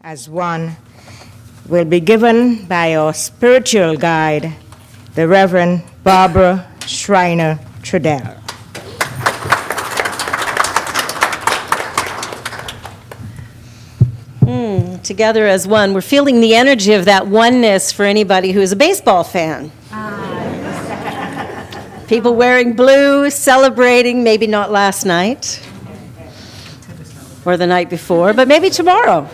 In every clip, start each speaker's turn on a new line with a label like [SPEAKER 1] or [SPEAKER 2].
[SPEAKER 1] as one will be given by our spiritual guide, the Reverend Barbara Schreiner Trudell.
[SPEAKER 2] Together as one. We're feeling the energy of that oneness for anybody who's a baseball fan. People wearing blue, celebrating, maybe not last night or the night before, but maybe tomorrow.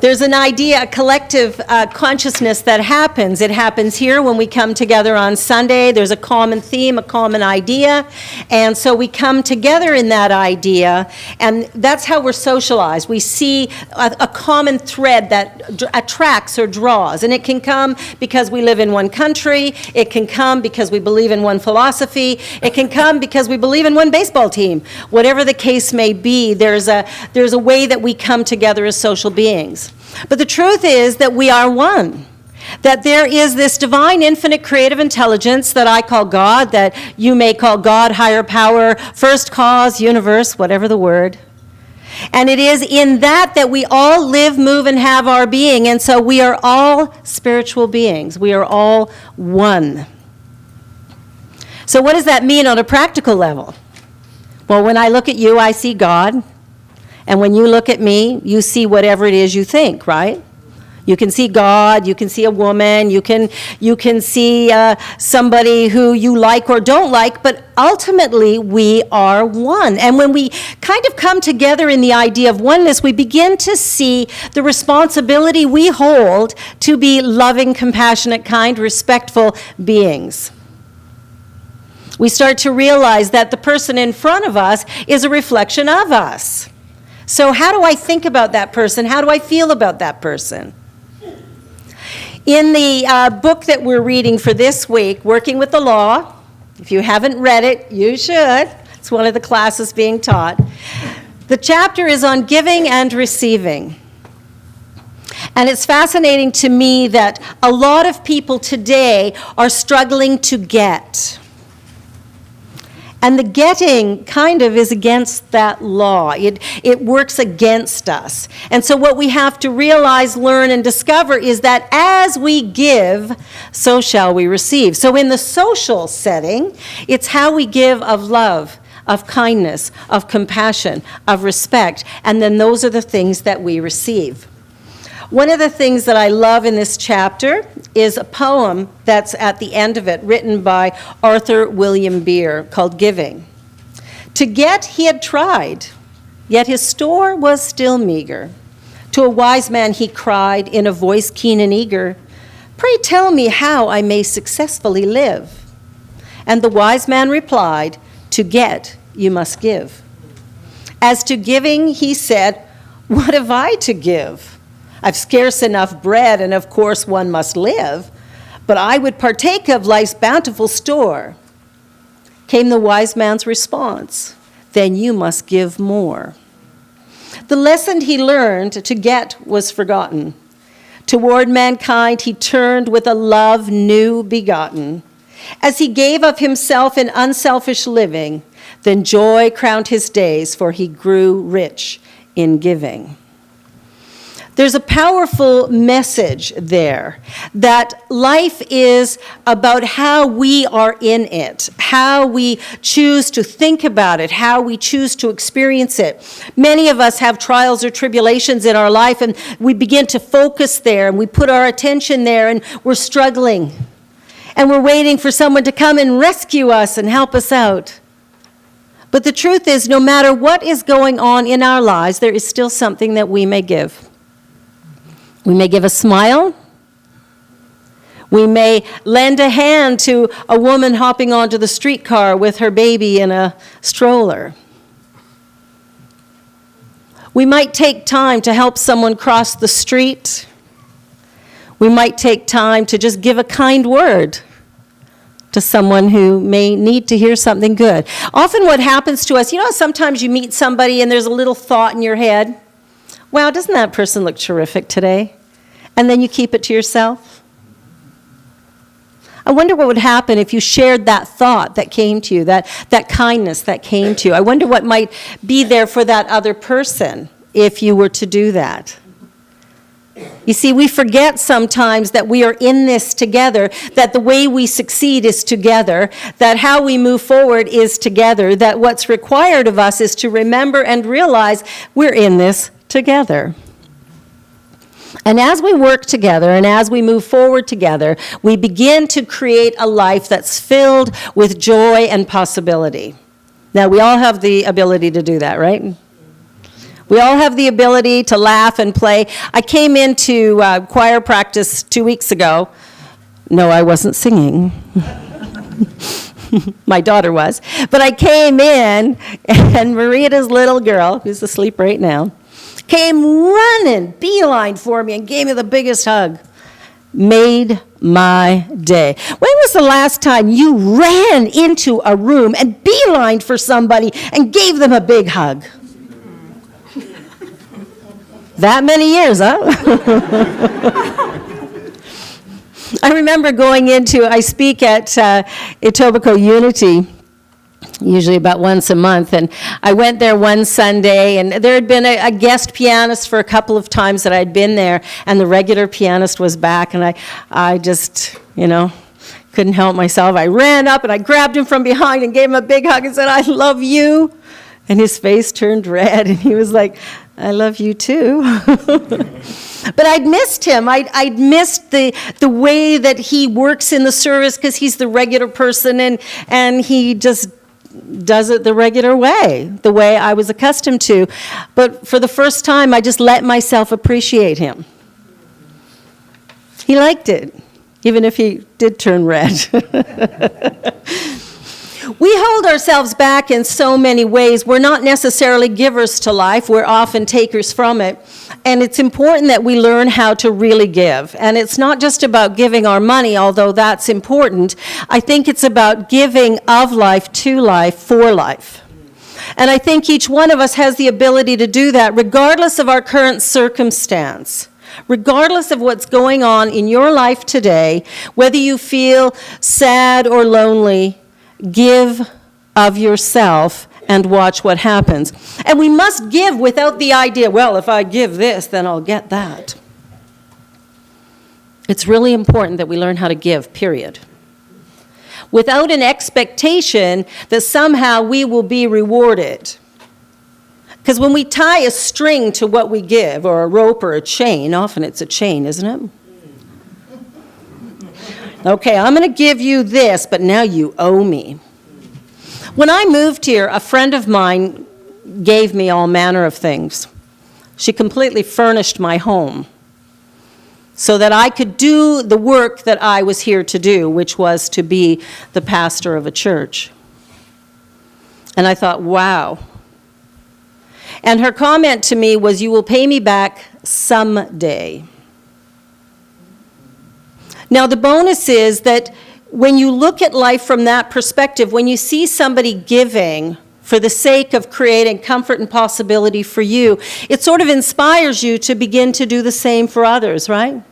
[SPEAKER 2] There's an idea, a collective consciousness that happens. It happens here when we come together on Sunday. There's a common theme, a common idea, and so we come together in that idea, and that's how we're socialized. We see a common thread that attracts or draws, and it can come because we live in one country. It can come because we believe in one philosophy. It can come because we believe in one baseball team. Whatever the case may be, there's a way that we come together as social beings. But the truth is that we are one, that there is this divine, infinite, creative intelligence that I call God, that you may call God, higher power, first cause, universe, whatever the word. And it is in that we all live, move, and have our being, and so we are all spiritual beings. We are all one. So what does that mean on a practical level? Well, when I look at you, I see God. And when you look at me, you see whatever it is you think, right? You can see God, you can see a woman, you can see somebody who you like or don't like, but ultimately we are one. And when we kind of come together in the idea of oneness, we begin to see the responsibility we hold to be loving, compassionate, kind, respectful beings. We start to realize that the person in front of us is a reflection of us. So how do I think about that person? How do I feel about that person? In the book that we're reading for this week, Working with the Law, if you haven't read it, you should. It's one of the classes being taught. The chapter is on giving and receiving. And it's fascinating to me that a lot of people today are struggling to get. And the getting kind of is against that law. It works against us. And so what we have to realize, learn, and discover is that as we give, so shall we receive. So in the social setting, it's how we give of love, of kindness, of compassion, of respect, and then those are the things that we receive. One of the things that I love in this chapter is a poem that's at the end of it, written by Arthur William Beer, called Giving. To get he had tried, yet his store was still meager. To a wise man he cried in a voice keen and eager, "Pray tell me how I may successfully live." And the wise man replied, "To get you must give." As to giving, he said, "What have I to give? I've scarce enough bread, and of course one must live, but I would partake of life's bountiful store." Came the wise man's response, "Then you must give more." The lesson he learned to get was forgotten. Toward mankind he turned with a love new begotten. As he gave of himself in unselfish living, then joy crowned his days, for he grew rich in giving. There's a powerful message there that life is about how we are in it, how we choose to think about it, how we choose to experience it. Many of us have trials or tribulations in our life, and we begin to focus there, and we put our attention there, and we're struggling. And we're waiting for someone to come and rescue us and help us out. But the truth is, no matter what is going on in our lives, there is still something that we may give. We may give a smile. We may lend a hand to a woman hopping onto the streetcar with her baby in a stroller. We might take time to help someone cross the street. We might take time to just give a kind word to someone who may need to hear something good. Often what happens to us, sometimes you meet somebody and there's a little thought in your head, "Wow, doesn't that person look terrific today?" And then you keep it to yourself. I wonder what would happen if you shared that thought that came to you, that kindness that came to you. I wonder what might be there for that other person if you were to do that. You see, we forget sometimes that we are in this together, that the way we succeed is together, that how we move forward is together, that what's required of us is to remember and realize we're in this together. And as we work together and as we move forward together, we begin to create a life that's filled with joy and possibility. Now, we all have the ability to do that, right? We all have the ability to laugh and play. I came into choir practice 2 weeks ago. No, I wasn't singing. My daughter was. But I came in, and Marita's little girl, who's asleep right now, came running, beeline for me, and gave me the biggest hug. Made my day. When was the last time you ran into a room and beelined for somebody and gave them a big hug? That many years, huh? I remember I speak at Etobicoke Unity, usually about once a month, and I went there one Sunday, and there had been a guest pianist for a couple of times that I'd been there, and the regular pianist was back, and I just, couldn't help myself. I ran up, and I grabbed him from behind and gave him a big hug and said, "I love you." And his face turned red, and he was like, "I love you too." But I'd missed him. I'd missed the way that he works in the service, because he's the regular person, and he just does it the regular way, the way I was accustomed to. But for the first time, I just let myself appreciate him. He liked it, even if he did turn red. We hold ourselves back in so many ways. We're not necessarily givers to life. We're often takers from it. And it's important that we learn how to really give. And it's not just about giving our money, although that's important. I think it's about giving of life, to life, for life. And I think each one of us has the ability to do that, regardless of our current circumstance. Regardless of what's going on in your life today, whether you feel sad or lonely, give of yourself and watch what happens. And we must give without the idea, well, if I give this, then I'll get that. It's really important that we learn how to give, period. Without an expectation that somehow we will be rewarded. Because when we tie a string to what we give, or a rope or a chain, often it's a chain, isn't it? Okay, I'm going to give you this, but now you owe me. When I moved here, a friend of mine gave me all manner of things. She completely furnished my home so that I could do the work that I was here to do, which was to be the pastor of a church. And I thought, wow. And her comment to me was, "You will pay me back someday." Now, the bonus is that when you look at life from that perspective, when you see somebody giving for the sake of creating comfort and possibility for you, it sort of inspires you to begin to do the same for others, right?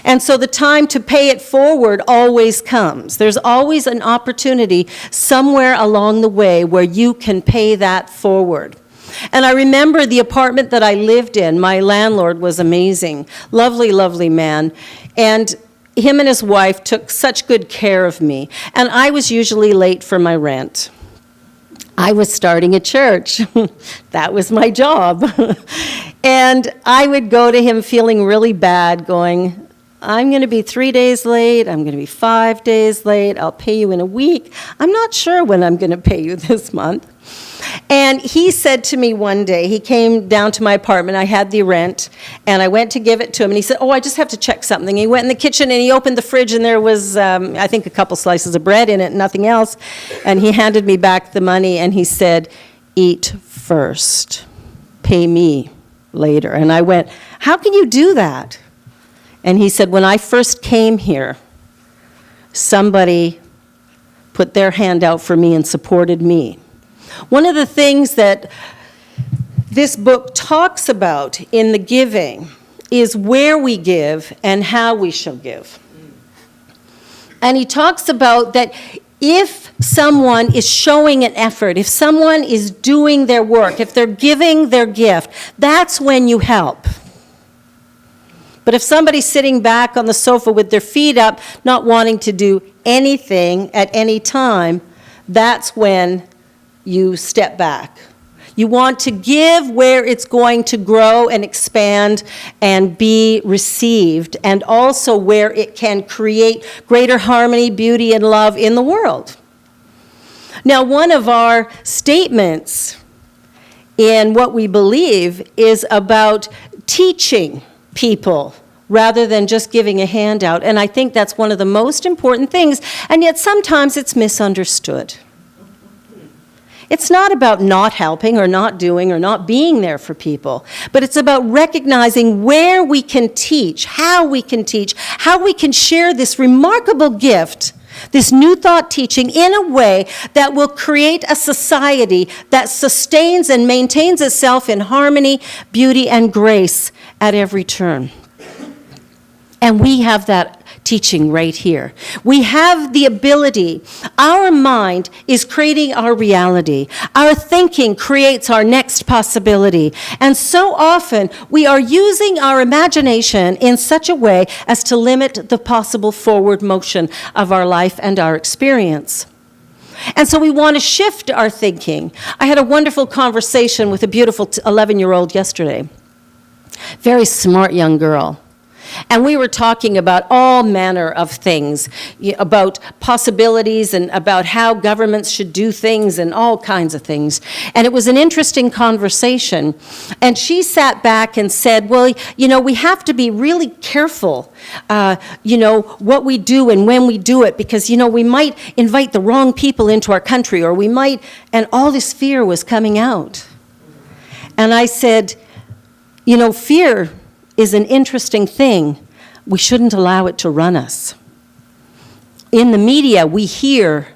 [SPEAKER 2] And so the time to pay it forward always comes. There's always an opportunity somewhere along the way where you can pay that forward. And I remember the apartment that I lived in. My landlord was amazing. Lovely, lovely man. And him and his wife took such good care of me. And I was usually late for my rent. I was starting a church. That was my job. And I would go to him feeling really bad, going, "I'm going to be 3 days late. I'm going to be 5 days late. I'll pay you in a week. I'm not sure when I'm going to pay you this month." And he said to me one day, he came down to my apartment, I had the rent, and I went to give it to him, and he said, "Oh, I just have to check something." He went in the kitchen, and he opened the fridge, and there was, I think, a couple slices of bread in it, nothing else, and he handed me back the money, and he said, "Eat first, pay me later." And I went, "How can you do that?" And he said, "When I first came here, somebody put their hand out for me and supported me." One of the things that this book talks about in the giving is where we give and how we shall give. And he talks about that if someone is showing an effort, if someone is doing their work, if they're giving their gift, that's when you help. But if somebody's sitting back on the sofa with their feet up, not wanting to do anything at any time, that's when you step back. You want to give where it's going to grow and expand and be received, and also where it can create greater harmony, beauty, and love in the world. Now, one of our statements in what we believe is about teaching people rather than just giving a handout, and I think that's one of the most important things, and yet sometimes it's misunderstood. It's not about not helping or not doing or not being there for people, but it's about recognizing where we can teach, how we can share this remarkable gift, this new thought teaching, in a way that will create a society that sustains and maintains itself in harmony, beauty, and grace at every turn. And we have that teaching right here. We have the ability. Our mind is creating our reality. Our thinking creates our next possibility. And so often, we are using our imagination in such a way as to limit the possible forward motion of our life and our experience. And so we want to shift our thinking. I had a wonderful conversation with a beautiful 11-year-old yesterday. Very smart young girl. And we were talking about all manner of things, about possibilities and about how governments should do things and all kinds of things. And it was an interesting conversation. And she sat back and said, well, we have to be really careful, what we do and when we do it, because, we might invite the wrong people into our country, or we might, and all this fear was coming out. And I said, fear is an interesting thing. We shouldn't allow it to run us. In the media, we hear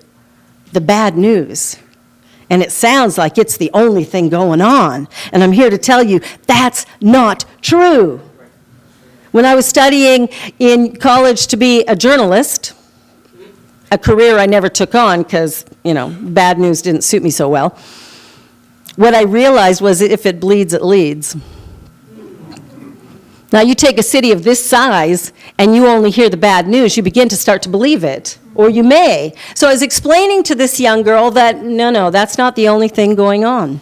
[SPEAKER 2] the bad news, and it sounds like it's the only thing going on. And I'm here to tell you that's not true. When I was studying in college to be a journalist, a career I never took on because, bad news didn't suit me so well, what I realized was if it bleeds, it leads. Now, you take a city of this size, and you only hear the bad news, you begin to start to believe it, or you may. So I was explaining to this young girl that, no, that's not the only thing going on.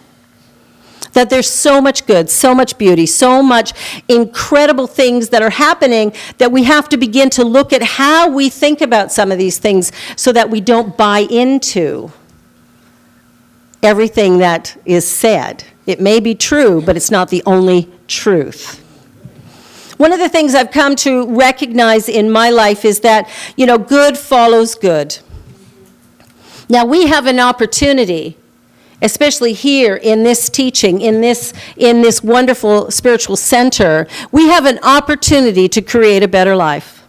[SPEAKER 2] That there's so much good, so much beauty, so much incredible things that are happening that we have to begin to look at how we think about some of these things so that we don't buy into everything that is said. It may be true, but it's not the only truth. One of the things I've come to recognize in my life is that, good follows good. Now, we have an opportunity, especially here in this teaching, in this wonderful spiritual center, we have an opportunity to create a better life.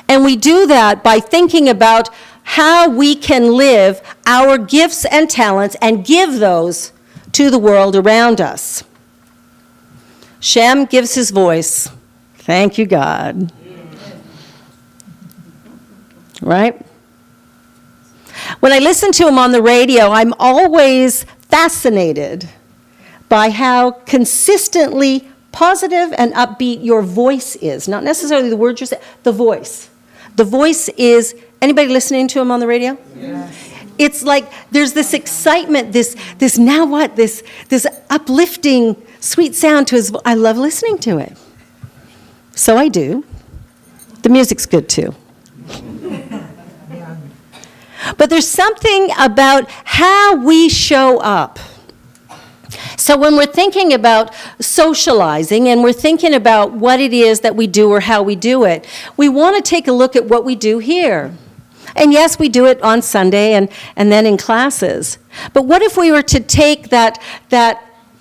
[SPEAKER 2] And we do that by thinking about how we can live our gifts and talents and give those to the world around us. Shem gives his voice. Thank you, God. Right? When I listen to him on the radio, I'm always fascinated by how consistently positive and upbeat your voice is. Not necessarily the words you're saying, the voice. The voice is, anybody listening to him on the radio? Yes. It's like there's this excitement, this uplifting, sweet sound to his voice. I love listening to it. So I do. The music's good too. But there's something about how we show up. So when we're thinking about socializing and we're thinking about what it is that we do or how we do it, we want to take a look at what we do here. And yes, we do it on Sunday and then in classes. But what if we were to take that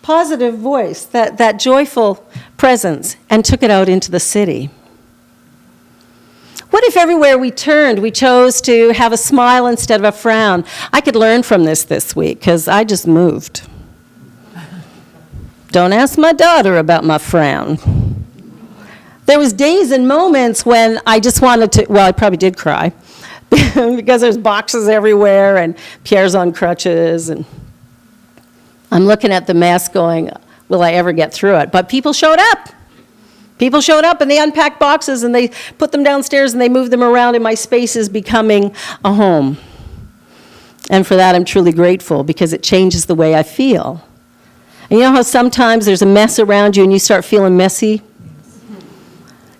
[SPEAKER 2] positive voice, that joyful presence, and took it out into the city? What if everywhere we turned, we chose to have a smile instead of a frown? I could learn from this week, because I just moved. Don't ask my daughter about my frown. There was days and moments when I just wanted to, well, I probably did cry, because there's boxes everywhere and Pierre's on crutches. And I'm looking at the mess going, will I ever get through it? But people showed up. People showed up and they unpacked boxes and they put them downstairs and they moved them around, and my space is becoming a home. And for that, I'm truly grateful, because it changes the way I feel. And you know how sometimes there's a mess around you and you start feeling messy?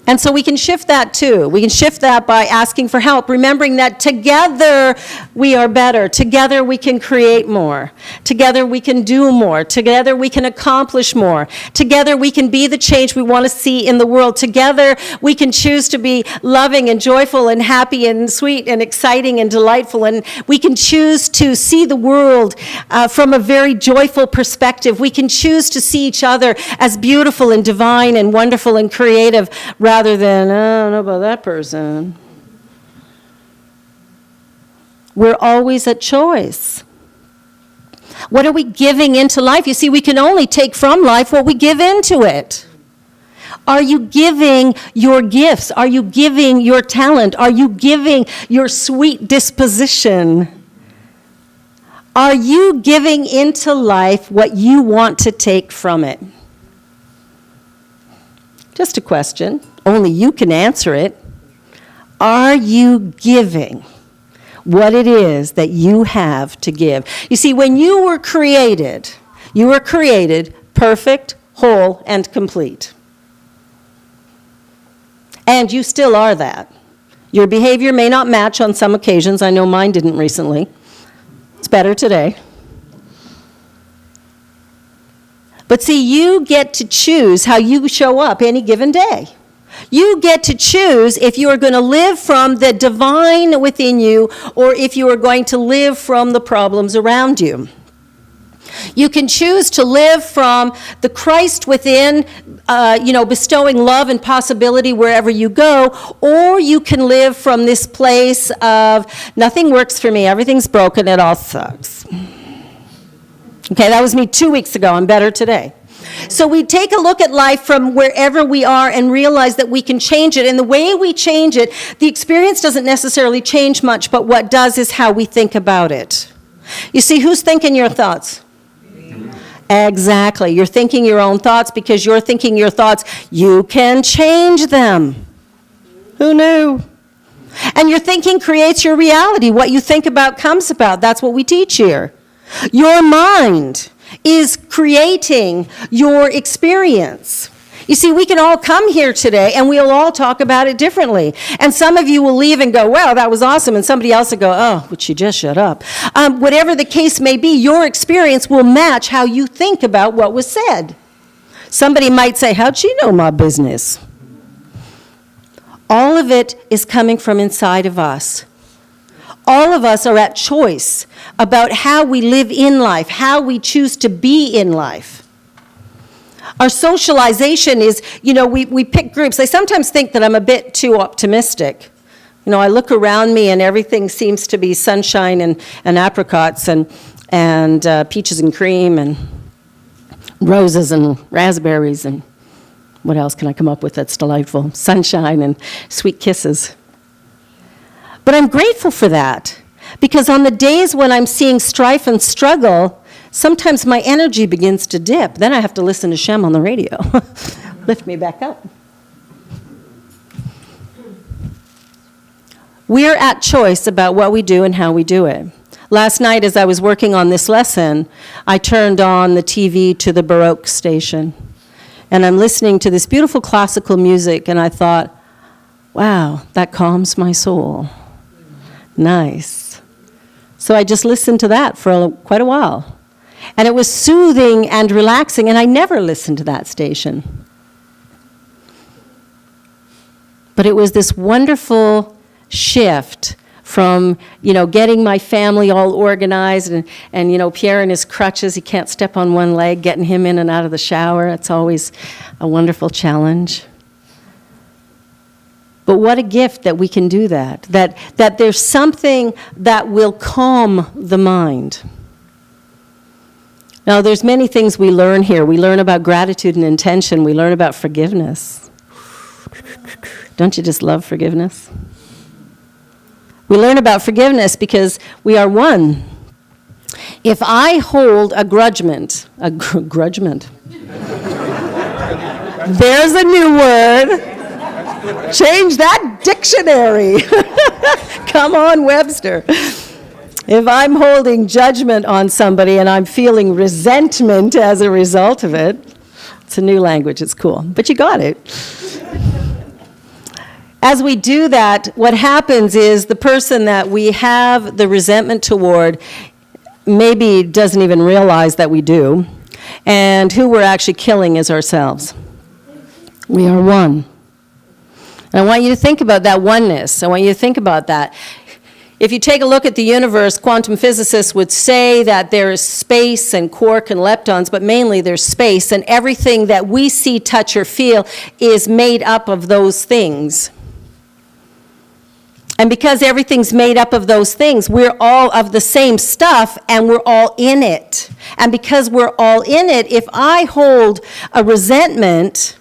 [SPEAKER 2] And so we can shift that too. We can shift that by asking for help, remembering that together we are better. Together we can create more. Together we can do more. Together we can accomplish more. Together we can be the change we want to see in the world. Together we can choose to be loving and joyful and happy and sweet and exciting and delightful. And we can choose to see the world from a very joyful perspective. We can choose to see each other as beautiful and divine and wonderful and creative, rather than, I don't know about that person. We're always at choice. What are we giving into life? You see, we can only take from life what we give into it. Are you giving your gifts? Are you giving your talent? Are you giving your sweet disposition? Are you giving into life what you want to take from it? Just a question. Only you can answer it. Are you giving what it is that you have to give? You see, when you were created perfect, whole, and complete. And you still are that. Your behavior may not match on some occasions. I know mine didn't recently. It's better today. But see, you get to choose how you show up any given day. You get to choose if you are going to live from the divine within you, or if you are going to live from the problems around you. You can choose to live from the Christ within, bestowing love and possibility wherever you go, or you can live from this place of nothing works for me, everything's broken, it all sucks. Okay, that was me 2 weeks ago. I'm better today. So we take a look at life from wherever we are and realize that we can change it. And the way we change it, the experience doesn't necessarily change much, but what does is how we think about it. You see, who's thinking your thoughts? Exactly. You're thinking your own thoughts. Because you're thinking your thoughts, you can change them. Who knew? And your thinking creates your reality. What you think about comes about. That's what we teach here. Your mind is creating your experience. You see, we can all come here today and we'll all talk about it differently. And some of you will leave and go, wow, that was awesome. And somebody else will go, oh, would you just shut up? Whatever the case may be, your experience will match how you think about what was said. Somebody might say, how'd she know my business? All of it is coming from inside of us. All of us are at choice about how we live in life, how we choose to be in life. Our socialization is, we pick groups. I sometimes think that I'm a bit too optimistic. I look around me and everything seems to be sunshine and apricots and peaches and cream and roses and raspberries and what else can I come up with that's delightful? Sunshine and sweet kisses. But I'm grateful for that, because on the days when I'm seeing strife and struggle, sometimes my energy begins to dip. Then I have to listen to Shem on the radio. Lift me back up. We're at choice about what we do and how we do it. Last night, as I was working on this lesson, I turned on the TV to the Baroque station. And I'm listening to this beautiful classical music, and I thought, wow, that calms my soul. Nice. So I just listened to that for quite a while. And it was soothing and relaxing, and I never listened to that station. But it was this wonderful shift from, getting my family all organized and Pierre in his crutches, he can't step on one leg, getting him in and out of the shower. It's always a wonderful challenge. But what a gift that we can do that there's something that will calm the mind. Now, there's many things we learn here. We learn about gratitude and intention. We learn about forgiveness. Don't you just love forgiveness? We learn about forgiveness because we are one. If I hold a grudgement, there's a new word. Change that dictionary. Come on, Webster. If I'm holding judgment on somebody and I'm feeling resentment as a result of it, it's a new language, it's cool, but you got it. As we do that, what happens is the person that we have the resentment toward maybe doesn't even realize that we do, and who we're actually killing is ourselves. We are one. And I want you to think about that oneness. I want you to think about that. If you take a look at the universe, quantum physicists would say that there is space and quark and leptons, but mainly there's space, and everything that we see, touch, or feel is made up of those things. And because everything's made up of those things, we're all of the same stuff, and we're all in it. And because we're all in it, if I hold a resentment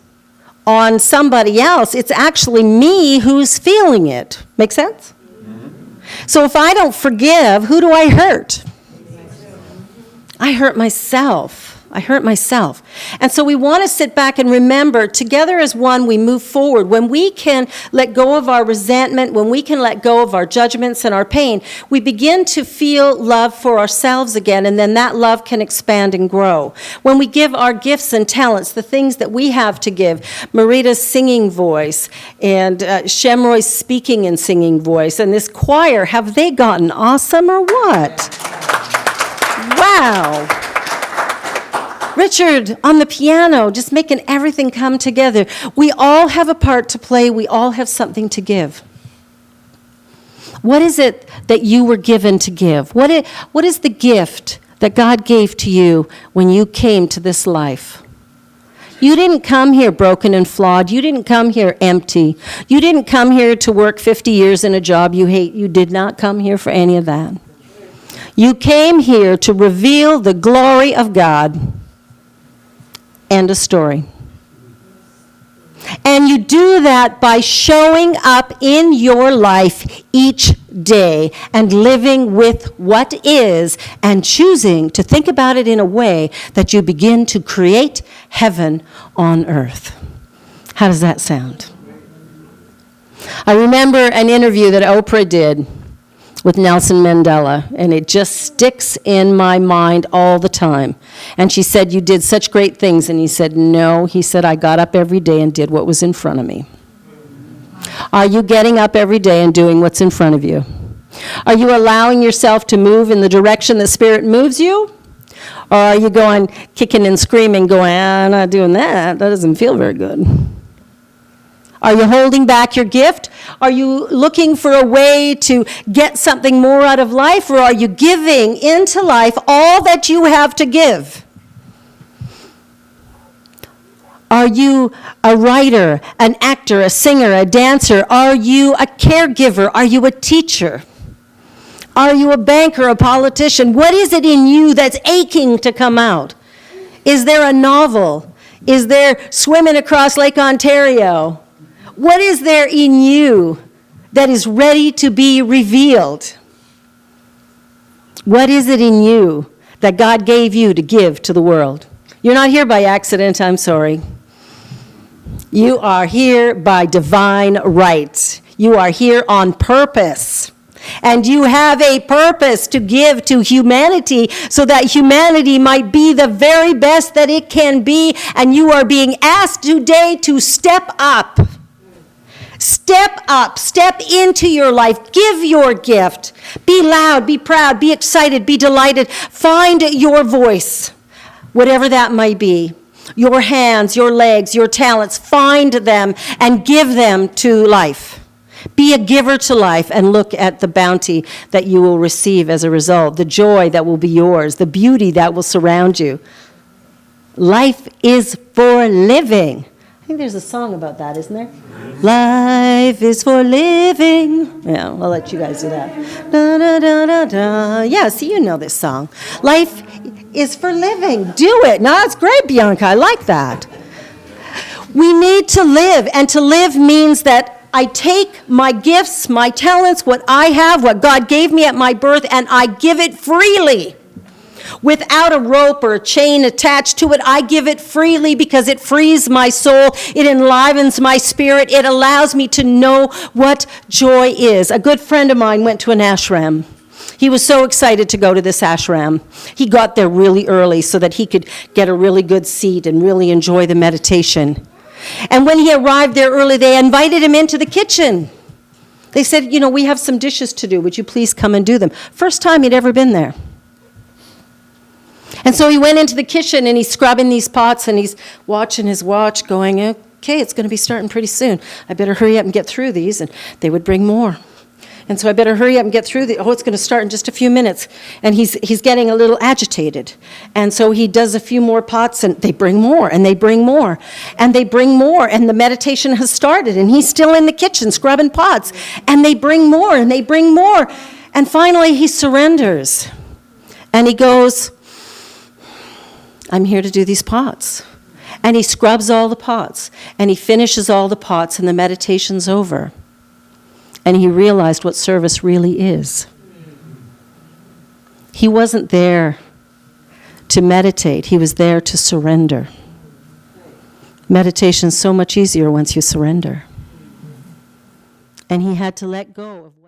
[SPEAKER 2] on somebody else, it's actually me who's feeling it. Make sense? So if I don't forgive, who do I hurt? I hurt myself. I hurt myself. And so we want to sit back and remember, together as one, we move forward. When we can let go of our resentment, when we can let go of our judgments and our pain, we begin to feel love for ourselves again, and then that love can expand and grow. When we give our gifts and talents, the things that we have to give, Marita's singing voice and Shemroy's speaking and singing voice, and this choir, have they gotten awesome or what? Wow. Richard on the piano, just making everything come together. We all have a part to play. We all have something to give. What is it that you were given to give? What is the gift that God gave to you when you came to this life? You didn't come here broken and flawed. You didn't come here empty. You didn't come here to work 50 years in a job you hate. You did not come here for any of that. You came here to reveal the glory of God. End of story. And you do that by showing up in your life each day and living with what is and choosing to think about it in a way that you begin to create heaven on earth. How does that sound? I remember an interview that Oprah did with Nelson Mandela, and it just sticks in my mind all the time. And she said, "You did such great things." And he said, "No." He said, "I got up every day and did what was in front of me." Are you getting up every day and doing what's in front of you? Are you allowing yourself to move in the direction the Spirit moves you? Or are you going, kicking and screaming, going, "I'm not doing that. That doesn't feel very good"? Are you holding back your gift? Are you looking for a way to get something more out of life? Or are you giving into life all that you have to give? Are you a writer, an actor, a singer, a dancer? Are you a caregiver? Are you a teacher? Are you a banker, a politician? What is it in you that's aching to come out? Is there a novel? Is there swimming across Lake Ontario? What is there in you that is ready to be revealed? What is it in you that God gave you to give to the world? You're not here by accident, I'm sorry. You are here by divine right. You are here on purpose. And you have a purpose to give to humanity so that humanity might be the very best that it can be. And you are being asked today to step up. Step up, step into your life, give your gift. Be loud, be proud, be excited, be delighted. Find your voice, whatever that might be. Your hands, your legs, your talents, find them and give them to life. Be a giver to life and look at the bounty that you will receive as a result, the joy that will be yours, the beauty that will surround you. Life is for living. I think there's a song about that, isn't there? Life is for living. Yeah, I'll let you guys do that. Da, da, da, da, da. Yeah, see, you know this song. Life is for living. Do it. No, that's great, Bianca. I like that. We need to live, and to live means that I take my gifts, my talents, what I have, what God gave me at my birth, and I give it freely. Without a rope or a chain attached to it, I give it freely because it frees my soul. It enlivens my spirit. It allows me to know what joy is. A good friend of mine went to an ashram. He was so excited to go to this ashram. He got there really early so that he could get a really good seat and really enjoy the meditation. And when he arrived there early, they invited him into the kitchen. They said, we have some dishes to do. Would you please come and do them? First time he'd ever been there. And so he went into the kitchen and he's scrubbing these pots and he's watching his watch going, okay, it's going to be starting pretty soon. I better hurry up and get through these. And they would bring more. And so I better hurry up and get through it's going to start in just a few minutes. And he's getting a little agitated. And so he does a few more pots and they bring more and they bring more and they bring more. And the meditation has started and he's still in the kitchen scrubbing pots. And they bring more and they bring more. And finally he surrenders. And he goes, I'm here to do these pots. And he scrubs all the pots. And he finishes all the pots and the meditation's over. And he realized what service really is. He wasn't there to meditate. He was there to surrender. Meditation's so much easier once you surrender. And he had to let go of